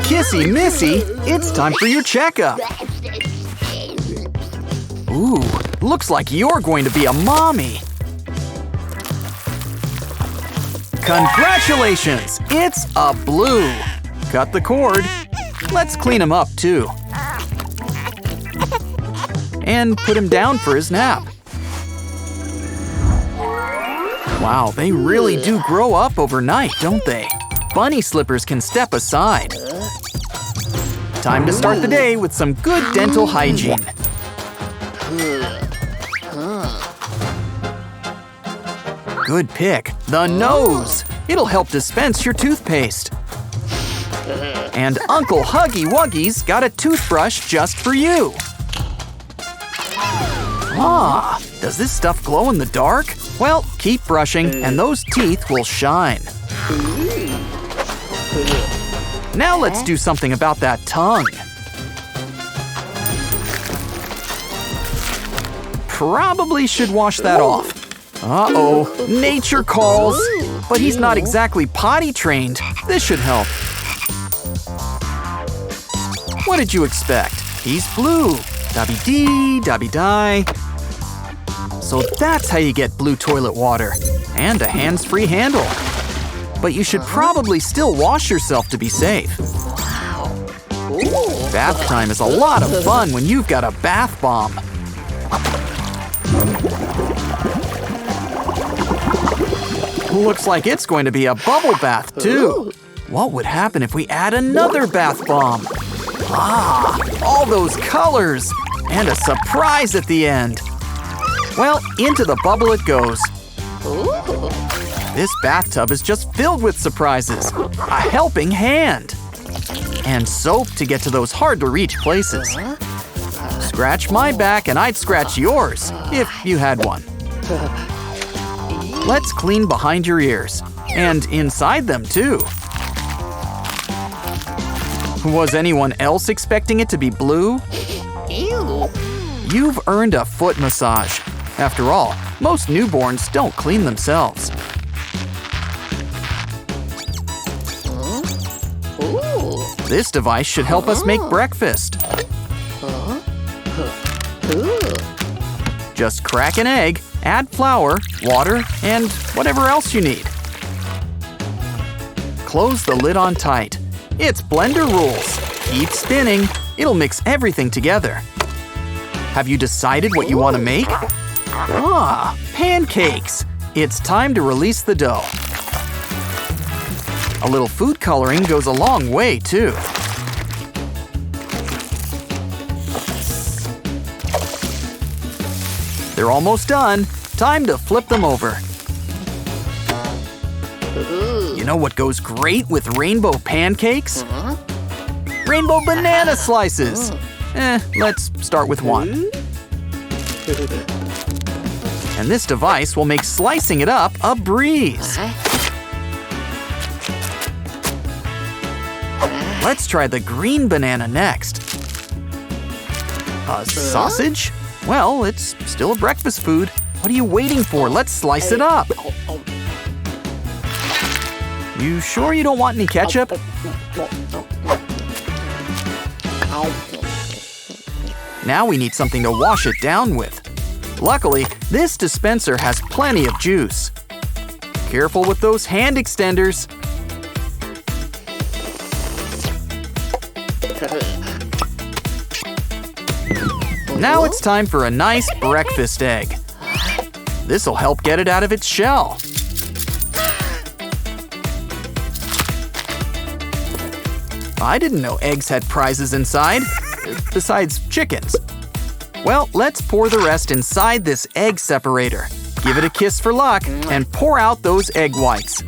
Kissy Missy, it's time for your checkup. Ooh, looks like you're going to be a mommy. Congratulations, it's a blue. Cut the cord. Let's clean him up too. And put him down for his nap. Wow, they really do grow up overnight, don't they? Bunny slippers can step aside. Time to start the day with some good dental hygiene. Good pick, the nose. It'll help dispense your toothpaste. And Uncle Huggy Wuggy's got a toothbrush just for you. Ah, does this stuff glow in the dark? Well, keep brushing and those teeth will shine. Now let's do something about that tongue. Probably should wash that off. Uh-oh, nature calls. But he's not exactly potty trained. This should help. What did you expect? He's blue. Dabby-dee, dabby-die. So that's how you get blue toilet water. And a hands-free handle. But you should probably still wash yourself to be safe. Bath time is a lot of fun when you've got a bath bomb. Looks like it's going to be a bubble bath too. What would happen if we add another bath bomb? Ah, all those colors! And a surprise at the end. Well, into the bubble it goes. This bathtub is just filled with surprises. A helping hand. And soap to get to those hard-to-reach places. Scratch my back and I'd scratch yours, if you had one. Let's clean behind your ears. And inside them, too. Was anyone else expecting it to be blue? Ew. You've earned a foot massage. After all, most newborns don't clean themselves. This device should help us make breakfast. Just crack an egg, add flour, water, and whatever else you need. Close the lid on tight. It's blender rules. Keep spinning. It'll mix everything together. Have you decided what you want to make? Ah, pancakes. It's time to release the dough. A little food coloring goes a long way, too. They're almost done. Time to flip them over. You know what goes great with rainbow pancakes? Rainbow banana slices. Let's start with one. And this device will make slicing it up a breeze. Let's try the green banana next. A sausage? Well, it's still a breakfast food. What are you waiting for? Let's slice it up. You sure you don't want any ketchup? Now we need something to wash it down with. Luckily, this dispenser has plenty of juice. Careful with those hand extenders. Now it's time for a nice breakfast egg. This'll help get it out of its shell. I didn't know eggs had prizes inside, besides chickens. Well, let's pour the rest inside this egg separator. Give it a kiss for luck and pour out those egg whites.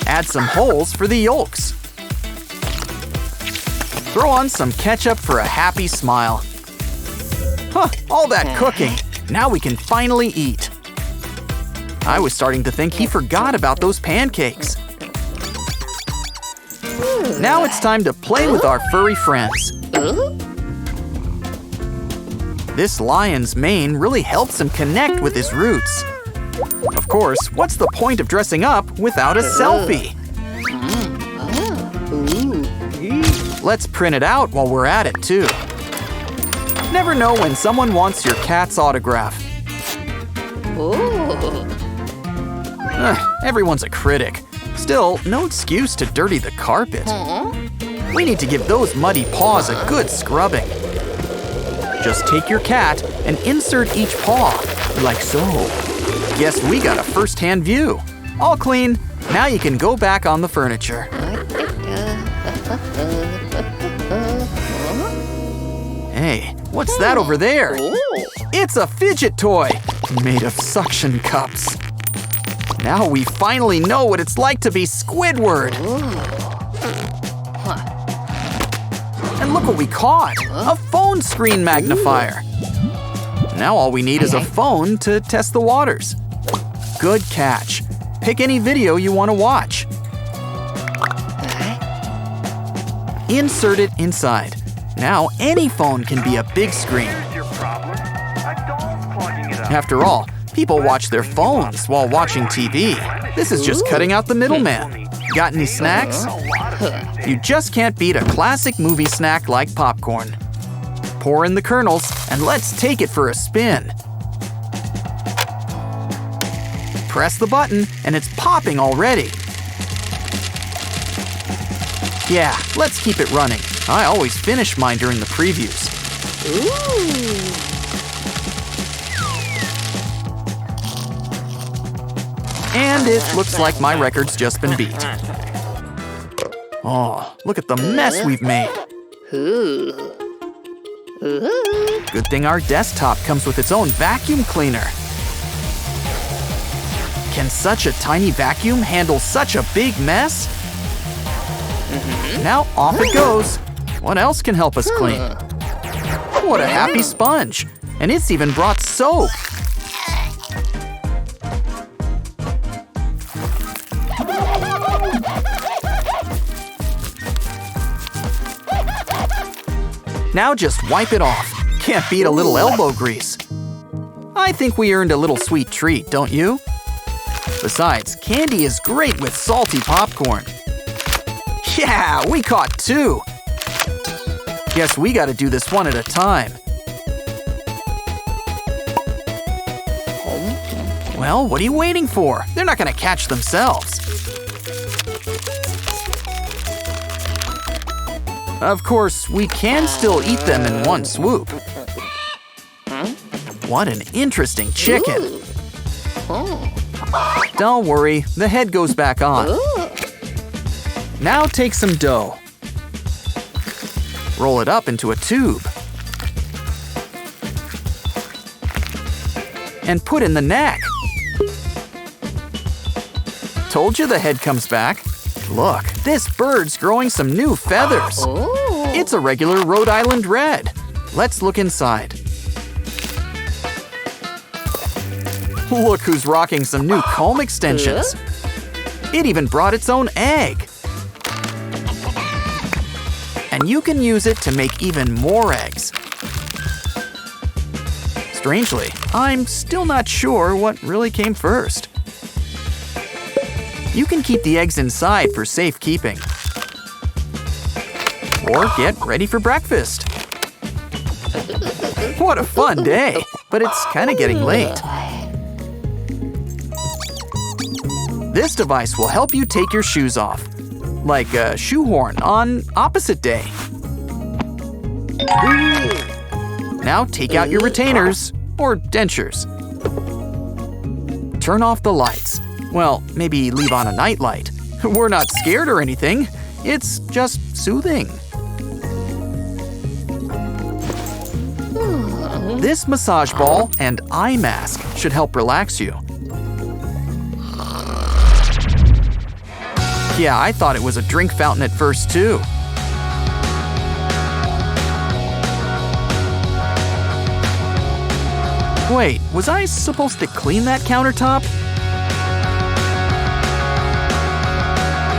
Add some holes for the yolks. Throw on some ketchup for a happy smile. Huh, all that cooking. Now we can finally eat. I was starting to think he forgot about those pancakes. Now it's time to play with our furry friends. This lion's mane really helps him connect with his roots. Of course, what's the point of dressing up without a selfie? Let's print it out while we're at it, too. Never know when someone wants your cat's autograph. Everyone's a critic. Still, no excuse to dirty the carpet. We need to give those muddy paws a good scrubbing. Just take your cat and insert each paw, like so. Guess we got a first-hand view. All clean. Now you can go back on the furniture. Hey, what's that over there? It's a fidget toy made of suction cups. Now we finally know what it's like to be Squidward. And look what we caught, a phone screen magnifier. Now all we need is a phone to test the waters. Good catch. Pick any video you want to watch. Insert it inside. Now any phone can be a big screen. After all, people watch their phones while watching TV. This is just cutting out the middleman. Got any snacks? You just can't beat a classic movie snack like popcorn. Pour in the kernels and let's take it for a spin. Press the button and it's popping already. Yeah, let's keep it running. I always finish mine during the previews. And it looks like my record's just been beat. Oh, look at the mess we've made. Good thing our desktop comes with its own vacuum cleaner. Can such a tiny vacuum handle such a big mess? Now off it goes. What else can help us clean? What a happy sponge. And it's even brought soap. Now just wipe it off. Can't beat a little elbow grease. I think we earned a little sweet treat, don't you? Besides, candy is great with salty popcorn. Yeah, we caught two. Guess we gotta do this one at a time. Well, what are you waiting for? They're not gonna catch themselves. Of course, we can still eat them in one swoop. What an interesting chicken. Don't worry, the head goes back on. Now take some dough. Roll it up into a tube. And put in the neck. Told you the head comes back. Look, this bird's growing some new feathers. It's a regular Rhode Island red. Let's look inside. Look who's rocking some new comb extensions. It even brought its own egg. And you can use it to make even more eggs. Strangely, I'm still not sure what really came first. You can keep the eggs inside for safekeeping. Or get ready for breakfast. What a fun day, but it's kind of getting late. This device will help you take your shoes off, like a shoehorn on opposite day. Now take out your retainers, or dentures. Turn off the lights. Well, maybe leave on a nightlight. We're not scared or anything. It's just soothing. This massage ball and eye mask should help relax you. Yeah, I thought it was a drink fountain at first, too. Wait, was I supposed to clean that countertop?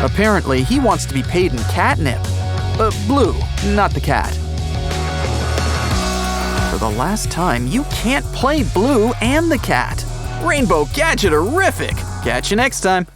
Apparently, he wants to be paid in catnip. Blue, not the cat. For the last time, you can't play Blue and the cat. Rainbow Gadget-orific! Catch you next time.